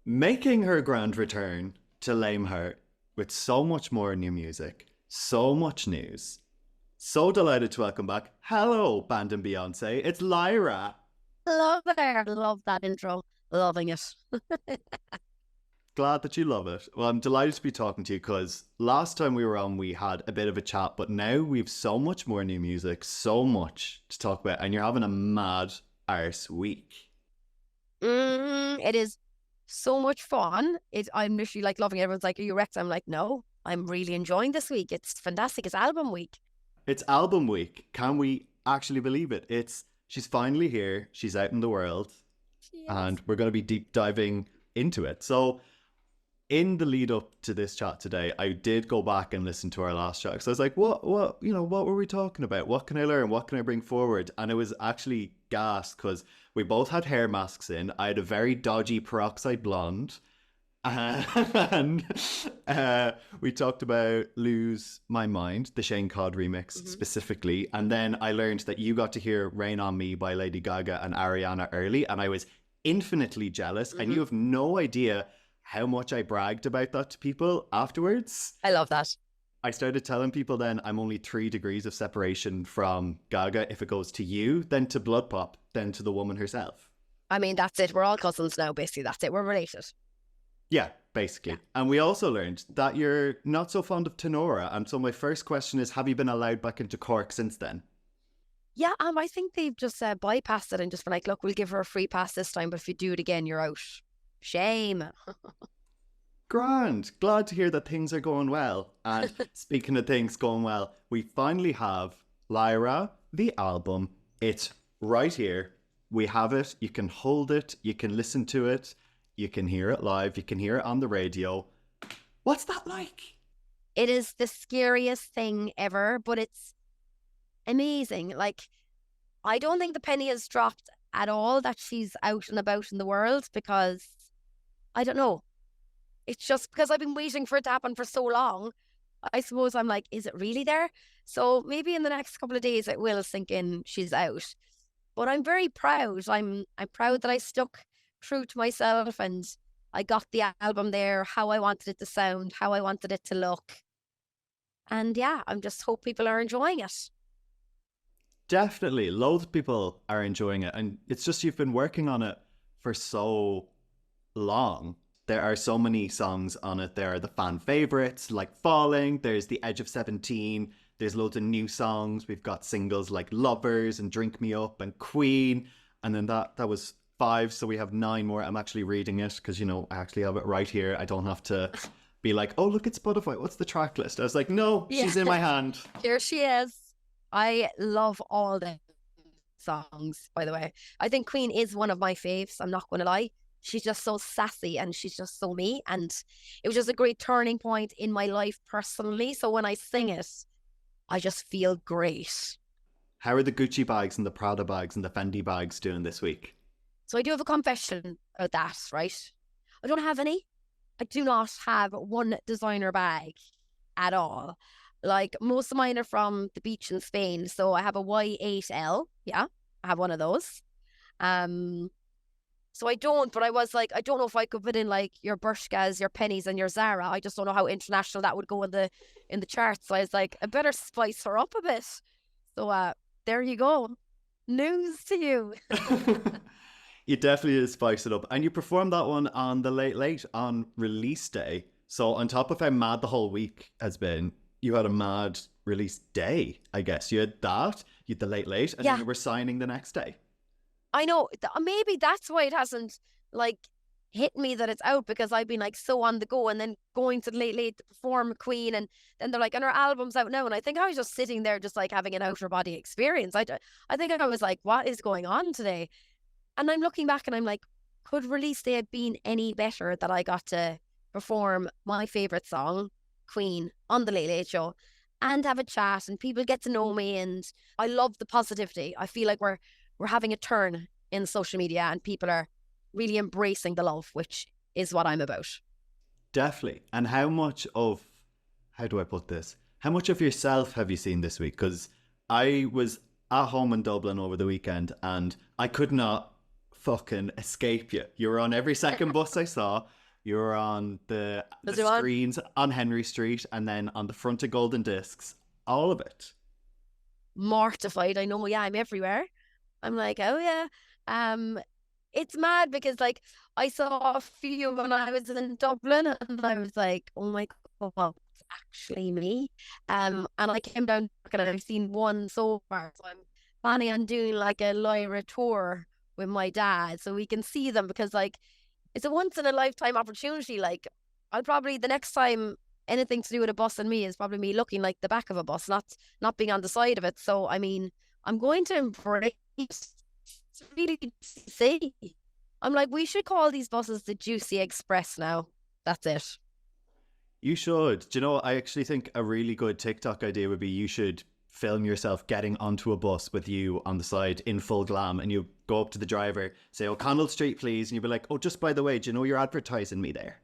Making her grand return to Léim Thart with so much more new music, so much news. So delighted to welcome back. Hello, Bandon Beyoncé. It's Lyra. Hello there. Love that intro. Loving it. Glad that you love it. Well, I'm delighted to be talking to you because last time we were on, we had a bit of a chat, but now we've so much more new music, so much to talk about, and you're having a mad arse week. It is so much fun. I'm literally like loving it. Everyone's like, "Are you wrecked?" I'm like, "No, I'm really enjoying this week. It's fantastic. It's album week." It's album week. Can we actually believe it? She's finally here. She's out in the world, Yes. and we're going to be deep diving into it. So in the lead up to this chat today, I did go back and listen to our last chat. So I was like, what were we talking about? What can I learn? What can I bring forward? And it was actually gas because we both had hair masks in. I had a very dodgy peroxide blonde. And we talked about Lose My Mind, the Shane Codd remix specifically. And then I learned that you got to hear Rain on Me by Lady Gaga and Ariana early. And I was infinitely jealous. And you have no idea how much I bragged about that to people afterwards. I love that. I started telling people then I'm only 3 degrees of separation from Gaga if it goes to you, then to Blood Pop, then to the woman herself. I mean, that's it. We're all cousins now, basically. That's it. We're related. Yeah, basically. Yeah. And we also learned that you're not so fond of Tenora. And so my first question is, have you been allowed back into Cork since then? Yeah, I think they've just bypassed it and just been like, "Look, we'll give her a free pass this time, but if you do it again, you're out." Shame. Grand. Glad to hear that things are going well. And speaking of things going well, we finally have Lyra, the album. It's right here. We have it. You can hold it. You can listen to it. You can hear it live. You can hear it on the radio. What's that like? It is the scariest thing ever, but it's amazing. Like, I don't think the penny has dropped at all that she's out and about in the world because I don't know. It's just because I've been waiting for it to happen for so long. I suppose I'm like, is it really there? So maybe in the next couple of days it will sink in she's out. But I'm very proud. I'm proud that I stuck true to myself and I got the album there, how I wanted it to sound, how I wanted it to look. And yeah, I'm just hope people are enjoying it. Definitely. Loads of people are enjoying it. And it's just you've been working on it for so long. There are so many songs on it. There are the fan favorites like Falling. There's The Edge of 17. There's loads of new songs. We've got singles like Lovers and Drink Me Up and Queen. And then that was 5. So we have 9 more. I'm actually reading it because, I actually have it right here. I don't have to be like, oh, look at Spotify. What's the track list? I was like, no, she's in my hand. Here she is. I love all the songs, by the way. I think Queen is one of my faves. I'm not going to lie. She's just so sassy and she's just so me. And it was just a great turning point in my life personally. So when I sing it, I just feel great. How are the Gucci bags and the Prada bags and the Fendi bags doing this week? So I do have a confession about that, right? I don't have any. I do not have one designer bag at all. Like most of mine are from the beach in Spain. So I have a Y8L. Yeah, I have one of those. So I don't, but I was like, I don't know if I could fit in like your Bershkas, your Pennies, and your Zara. I just don't know how international that would go in the charts. So I was like, I better spice her up a bit. So there you go. News to you. You definitely did spice it up. And you performed that one on the Late Late on release day. So on top of how mad the whole week has been, you had a mad release day, I guess. You had that, you had the Late Late, and then you were signing the next day. I know, maybe that's why it hasn't like hit me that it's out because I've been like so on the go and then going to the Late Late to perform Queen and then they're like, and our album's out now. And I think I was just sitting there just like having an outer body experience. I think I was like, what is going on today? And I'm looking back and I'm like, could release day have been any better that I got to perform my favourite song, Queen, on the Late Late Show and have a chat and people get to know me and I love the positivity. I feel like we're having a turn in social media and people are really embracing the love, which is what I'm about. Definitely. And how do I put this? How much of yourself have you seen this week? Because I was at home in Dublin over the weekend and I could not fucking escape you. You were on every second bus I saw. You were on the Was it on? screens on Henry Street and then on the front of Golden Discs. All of it. Mortified. I know, yeah, I'm everywhere. I'm like, oh yeah. It's mad because like I saw a few when I was in Dublin and I was like, oh my God, it's actually me. And I came down and I've seen one so far. So I'm planning on doing like a Lyra tour with my dad so we can see them because like it's a once in a lifetime opportunity. Like I'll probably the next time anything to do with a bus and me is probably me looking like the back of a bus, not being on the side of it. So I mean, I'm going to embrace. It's really good to see. I'm like, we should call these buses the Juicy Express now. That's it. You should. Do you know, I actually think a really good TikTok idea would be you should film yourself getting onto a bus with you on the side in full glam and you go up to the driver, say, O'Connell Street, please. And you'd be like, oh, just by the way, do you know you're advertising me there?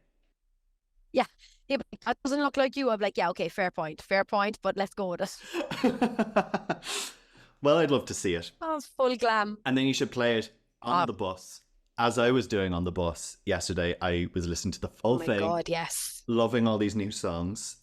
Yeah. Yeah, but that doesn't look like you. I'm like, yeah, okay, fair point, but let's go with it. Well, I'd love to see it. Oh, it's full glam. And then you should play it on the bus. As I was doing on the bus yesterday, I was listening to the full thing. Oh my God, yes. Loving all these new songs.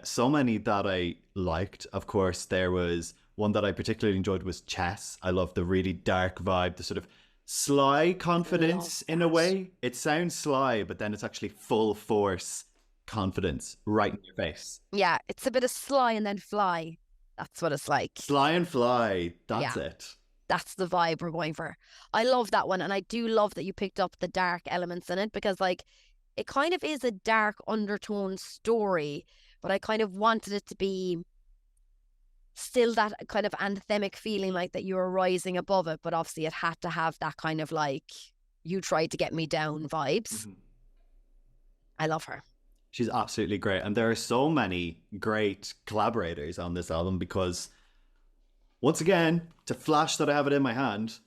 So many that I liked. Of course, there was one that I particularly enjoyed was Chess. I love the really dark vibe, the sort of sly confidence in a way. It sounds sly, but then it's actually full force confidence right in your face. Yeah, it's a bit of sly and then fly. That's what it's like. Sly and fly. That's it. That's the vibe we're going for. I love that one. And I do love that you picked up the dark elements in it because like it kind of is a dark undertone story, but I kind of wanted it to be still that kind of anthemic feeling like that you were rising above it. But obviously it had to have that kind of like you tried to get me down vibes. Mm-hmm. I love her. She's absolutely great. And there are so many great collaborators on this album because, once again, to flash that I have it in my hand,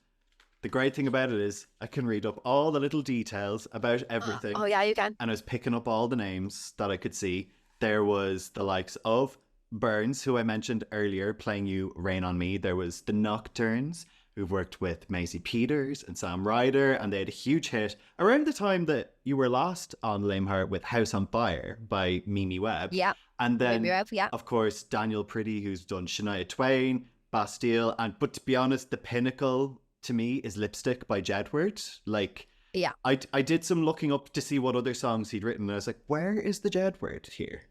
the great thing about it is I can read up all the little details about everything. Oh, yeah, you can. And I was picking up all the names that I could see. There was the likes of Burns, who I mentioned earlier, playing you Rain on Me. There was the Nocturnes, who've worked with Maisie Peters and Sam Ryder, and they had a huge hit around the time that you were last on Léim Thart with House on Fire by Mimi Webb. Yeah. And then, of course, Daniel Pretty, who's done Shania Twain, Bastille, but to be honest, the pinnacle to me is Lipstick by Jedward. Like, yeah, I did some looking up to see what other songs he'd written, and I was like, where is the Jedward here?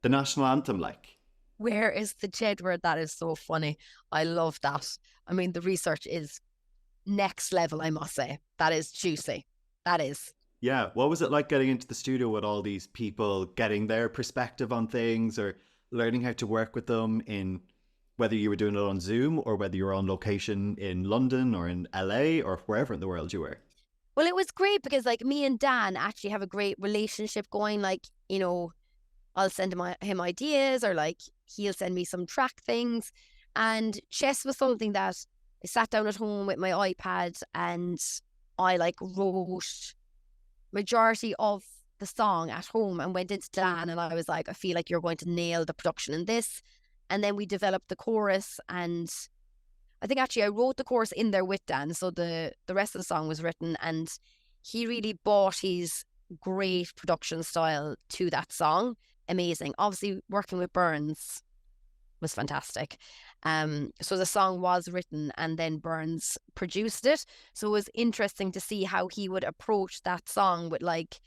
The national anthem, like. Where is the Jedward? That is so funny. I love that. I mean, the research is next level, I must say. That is juicy. That is. Yeah. What was it like getting into the studio with all these people, getting their perspective on things or learning how to work with them in whether you were doing it on Zoom or whether you were on location in London or in LA or wherever in the world you were? Well, it was great because like me and Dan actually have a great relationship going. Like, you know, I'll send him ideas or like he'll send me some track things. And Chess was something that I sat down at home with my iPad and I like wrote majority of the song at home and went into Dan and I was like, I feel like you're going to nail the production in this. And then we developed the chorus and I think actually I wrote the chorus in there with Dan. So the rest of the song was written and he really brought his great production style to that song. Amazing. Obviously working with Burns was fantastic. So the song was written and then Burns produced it. So it was interesting to see how he would approach that song with like,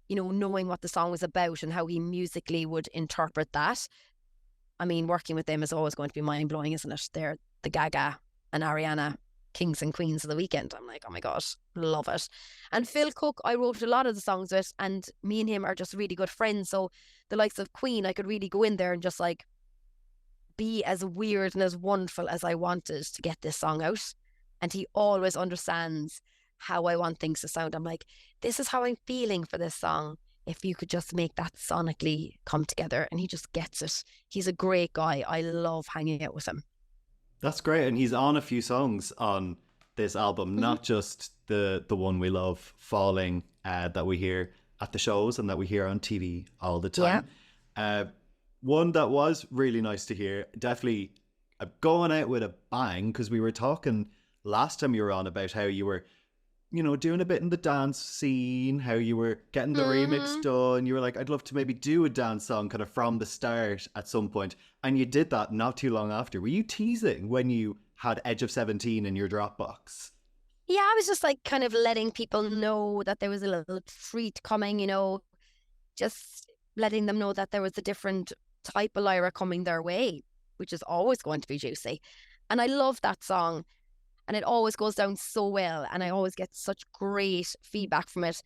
you know, knowing what the song was about and how he musically would interpret that. I mean, working with them is always going to be mind-blowing, isn't it? They're the Gaga and Ariana kings and queens of the weekend. I'm like, oh my God, love it. And Phil Cook, I wrote a lot of the songs with, and me and him are just really good friends. So the likes of Queen, I could really go in there and just like be as weird and as wonderful as I wanted to get this song out. And he always understands how I want things to sound. I'm like, this is how I'm feeling for this song. If you could just make that sonically come together, and he just gets it. He's a great guy. I love hanging out with him. That's great. And he's on a few songs on this album, not just the one we love, Falling, that we hear at the shows and that we hear on TV all the time. Yeah. One that was really nice to hear, definitely going out with a bang, because we were talking last time you were on about how you were doing a bit in the dance scene, how you were getting the remix Mhm. done. You were like, I'd love to maybe do a dance song kind of from the start at some point. And you did that not too long after. Were you teasing when you had Edge of 17 in your Dropbox? Yeah, I was just like kind of letting people know that there was a little treat coming, just letting them know that there was a different type of Lyra coming their way, which is always going to be juicy. And I love that song, and it always goes down so well, and I always get such great feedback from it.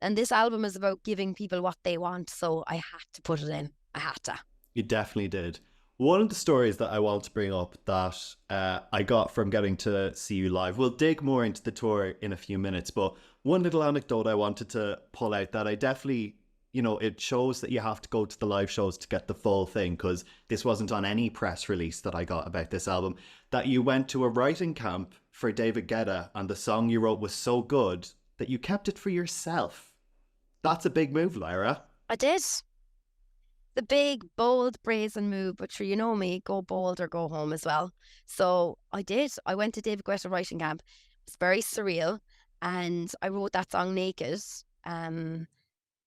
And this album is about giving people what they want, so I had to put it in. I had to. You definitely did. One of the stories that I want to bring up that I got from getting to see you live, we'll dig more into the tour in a few minutes, but one little anecdote I wanted to pull out that I definitely, it shows that you have to go to the live shows to get the full thing, because this wasn't on any press release that I got about this album, that you went to a writing camp for David Guetta and the song you wrote was so good that you kept it for yourself. That's a big move, Lyra. I did. The big, bold, brazen move, but sure, you know me, go bold or go home as well. So I did. I went to David Guetta writing camp. It's very surreal. And I wrote that song Naked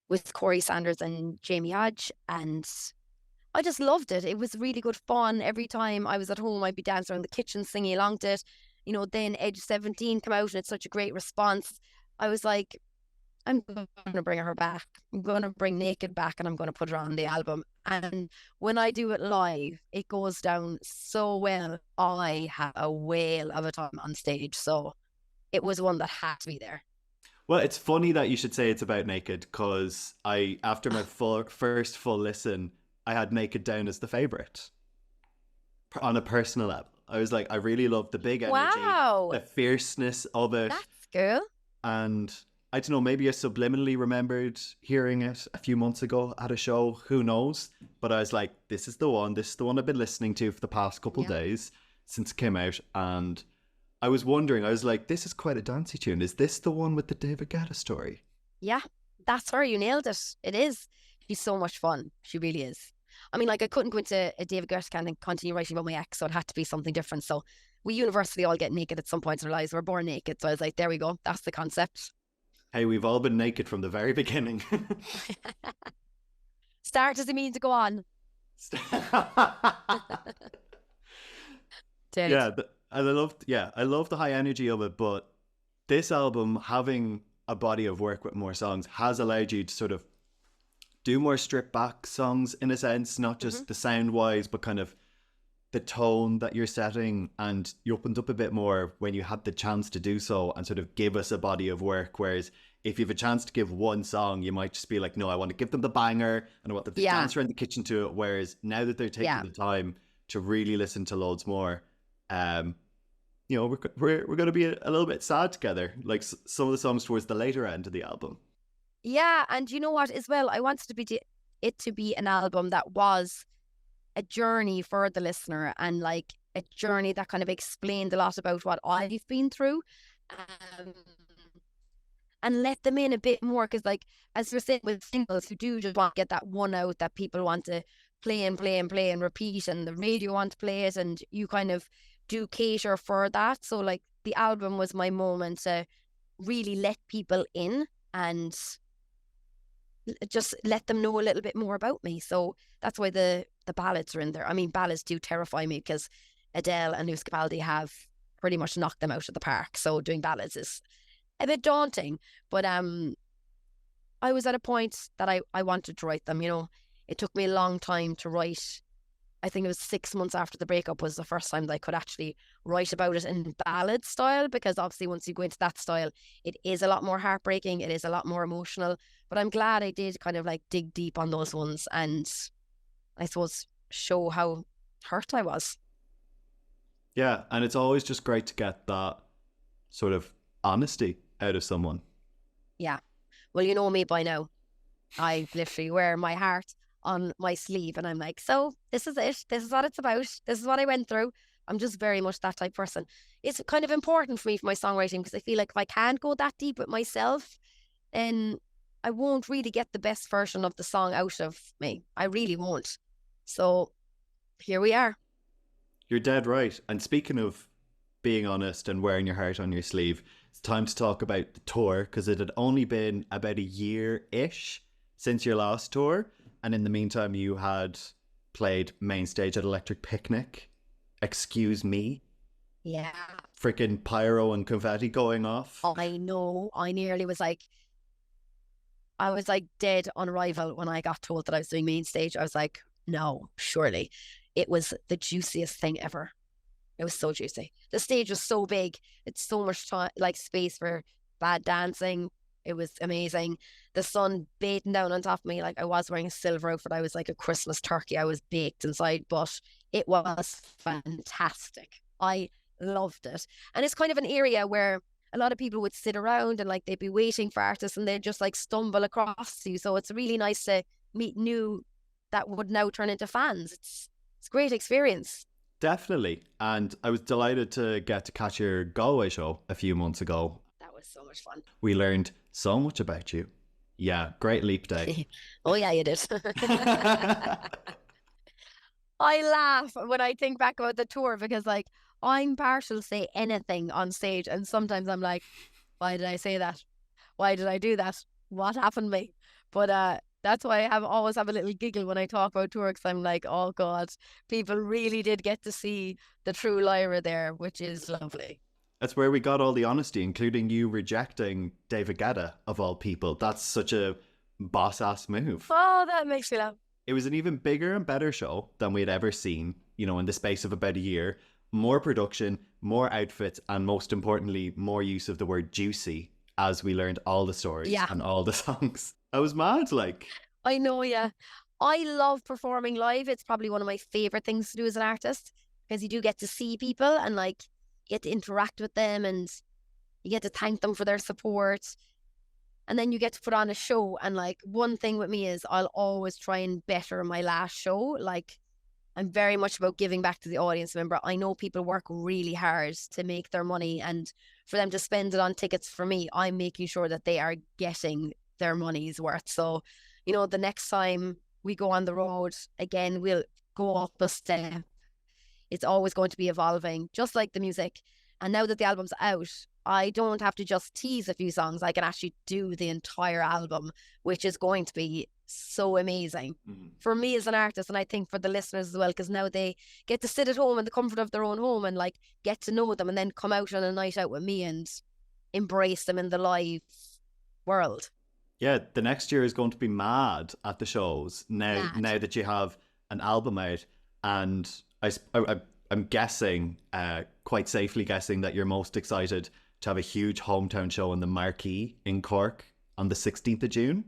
with Corey Sanders and Jamie Hodge. And I just loved it. It was really good fun. Every time I was at home, I'd be dancing around the kitchen singing along to it. Then Edge 17 came out and it's such a great response. I was like, I'm going to bring her back. I'm going to bring Naked back and I'm going to put her on the album. And when I do it live, it goes down so well. I had a whale of a time on stage. So it was one that had to be there. Well, it's funny that you should say it's about Naked, because after my first full listen, I had Naked down as the favorite on a personal level. I was like, I really love the big energy, Wow. the fierceness of it. That's cool. And I don't know, maybe I subliminally remembered hearing it a few months ago at a show. Who knows? But I was like, this is the one. This is the one I've been listening to for the past couple days since it came out. And I was wondering, I was like, this is quite a dancey tune. Is this the one with the David Guetta story? Yeah, that's her. You nailed it. It is. She's so much fun. She really is. I mean, like, I couldn't go into a David Guetta camp and continue writing about my ex, so it had to be something different. So we universally all get naked at some point in our lives. We're born naked. So I was like, there we go. That's the concept. Hey, we've all been naked from the very beginning. Start doesn't mean to go on. Yeah, I love the high energy of it, but this album, having a body of work with more songs, has allowed you to sort of do more stripped back songs in a sense, not just the sound wise, but kind of the tone that you're setting. And you opened up a bit more when you had the chance to do so and sort of give us a body of work. Whereas if you have a chance to give one song, you might just be like, no, I want to give them the banger and I want them to dance around the kitchen to it. Whereas now that they're taking the time to really listen to loads more, we're going to be a little bit sad together, like some of the songs towards the later end of the album. Yeah, and you know what as well, I wanted it to be an album that was a journey for the listener, and like a journey that kind of explained a lot about what I've been through, um, and let them in a bit more, because like, as we're saying with singles, who do just want to get that one out that people want to play and play and play and repeat, and the radio want to play it, and you kind of do cater for that. So like, the album was my moment to really let people in and just let them know a little bit more about me. So that's why the ballads are in there. I mean, ballads do terrify me because Adele and Luis Capaldi have pretty much knocked them out of the park. So doing ballads is a bit daunting. But I was at a point that I wanted to write them. It took me a long time to write. I think it was 6 months after the breakup was the first time that I could actually write about it in ballad style, because obviously once you go into that style, it is a lot more heartbreaking. It is a lot more emotional. But I'm glad I did kind of like dig deep on those ones and I suppose show how hurt I was. Yeah, and it's always just great to get that sort of honesty out of someone. Yeah. Well, you know me by now. I literally wear my heart on my sleeve and I'm like, so this is it. This is what it's about. This is what I went through. I'm just very much that type of person. It's kind of important for me for my songwriting, because I feel like if I can't go that deep with myself, then I won't really get the best version of the song out of me. I really won't. So here we are. You're dead right. And speaking of being honest and wearing your heart on your sleeve, It's time to talk about the tour, because it had only been about a year-ish since your last tour. And in the meantime, you had played main stage at Electric Picnic. Excuse me. Yeah. Freaking pyro and confetti going off. I know. I was like dead on arrival when I got told that I was doing main stage. I was like, no, surely. It was the juiciest thing ever. It was so juicy. The stage was so big. It's so much time, like space for bad dancing. It was amazing. The sun beating down on top of me. Like I was wearing a silver outfit. I was like a Christmas turkey. I was baked inside, but it was fantastic. I loved it. And it's kind of an area where a lot of people would sit around and like they'd be waiting for artists and they'd just like stumble across you. So it's really nice to meet new that would now turn into fans. It's a great experience. Definitely. And I was delighted to get to catch your Galway show a few months ago. That was so much fun. We learned so much about you. Yeah, great leap day. Oh yeah, you did. I laugh when I think back about the tour because like I'm partial to say anything on stage and sometimes I'm like, why did I say that? Why did I do that? What happened to me? But that's why I always have a little giggle when I talk about tour because I'm like, oh God, people really did get to see the true Lyra there, which is lovely. That's where we got all the honesty, including you rejecting David Guetta, of all people. That's such a boss-ass move. Oh, that makes me laugh. It was an even bigger and better show than we had ever seen, you know, in the space of about a year. More production, more outfits, and most importantly, more use of the word juicy as we learned all the stories and all the songs. I was mad, like. I know, yeah. I love performing live. It's probably one of my favorite things to do as an artist because you do get to see people and like you get to interact with them and you get to thank them for their support. And then you get to put on a show. And like one thing with me is I'll always try and better my last show. Like I'm very much about giving back to the audience. Remember, I know people work really hard to make their money and for them to spend it on tickets for me, I'm making sure that they are getting their money's worth. So, you know, the next time we go on the road, again, we'll go up a step. It's always going to be evolving, just like the music. And now that the album's out, I don't have to just tease a few songs. I can actually do the entire album, which is going to be so amazing for me as an artist. And I think for the listeners as well, because now they get to sit at home in the comfort of their own home and like get to know them and then come out on a night out with me and embrace them in the live world. Yeah, the next year is going to be mad at the shows now that you have an album out. And I'm guessing, quite safely guessing, that you're most excited to have a huge hometown show in the Marquee in Cork on the 16th of June.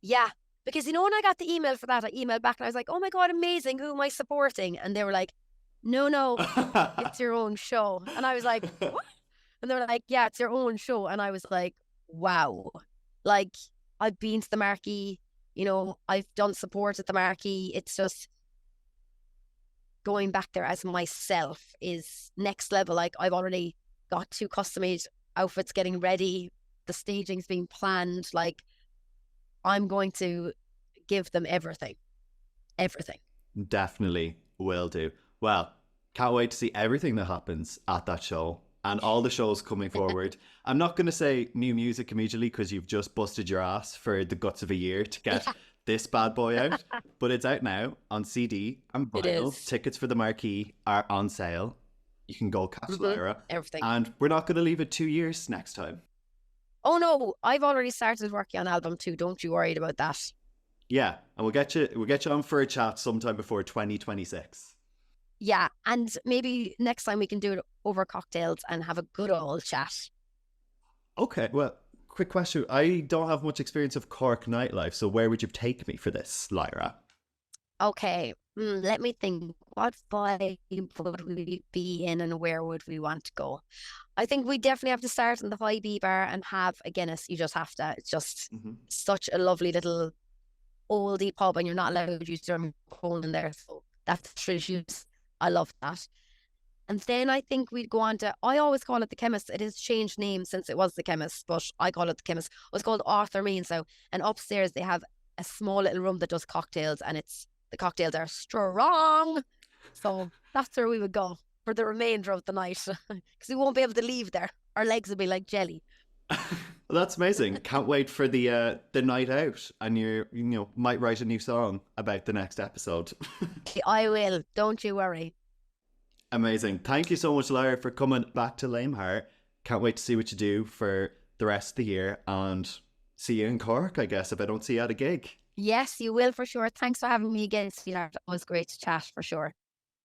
Yeah, because you know when I got the email for that, I emailed back and I was like, oh my God, amazing, who am I supporting? And they were like, no, it's your own show. And I was like, what? And they were like, yeah, it's your own show. And I was like, wow. Like, I've been to the Marquee, you know, I've done support at the Marquee. It's just going back there as myself is next level. Like I've already got 2 custom-made outfits getting ready. The staging's being planned. Like I'm going to give them everything. Everything. Definitely will do. Well, can't wait to see everything that happens at that show and all the shows coming forward. I'm not going to say new music immediately because you've just busted your ass for the guts of a year to get this bad boy out, but it's out now on CD and vinyl. Tickets for the Marquee are on sale. You can go catch Lyra. Everything. And we're not going to leave it 2 years next time. Oh no, I've already started working on album 2. Don't you worry about that. Yeah, and we'll get you on for a chat sometime before 2026. Yeah, and maybe next time we can do it over cocktails and have a good old chat. Okay, well, quick question. I don't have much experience of Cork nightlife, so where would you take me for this, Lyra? Okay, let me think. What vibe would we be in and where would we want to go? I think we definitely have to start in the High B bar and have a Guinness. You just have to. It's just such a lovely little oldie pub and you're not allowed to use your phone in there. So that's true. I love that. And then I think we'd go on to, I always call it the Chemist. It has changed name since it was the Chemist, but I call it the Chemist. It was called Arthur Means now. And upstairs they have a small little room that does cocktails and the cocktails are strong. So that's where we would go for the remainder of the night because we won't be able to leave there our legs will be like jelly. Well, that's amazing. Can't wait for the night out, and might write a new song about the next episode. I will. Don't you worry. Amazing. Thank you so much, Lyra, for coming back to Léim Thart. Can't wait to see what you do for the rest of the year, and see you in Cork, I guess, if I don't see you at a gig. Yes, you will for sure. Thanks for having me again, sweetheart. It was great to chat for sure.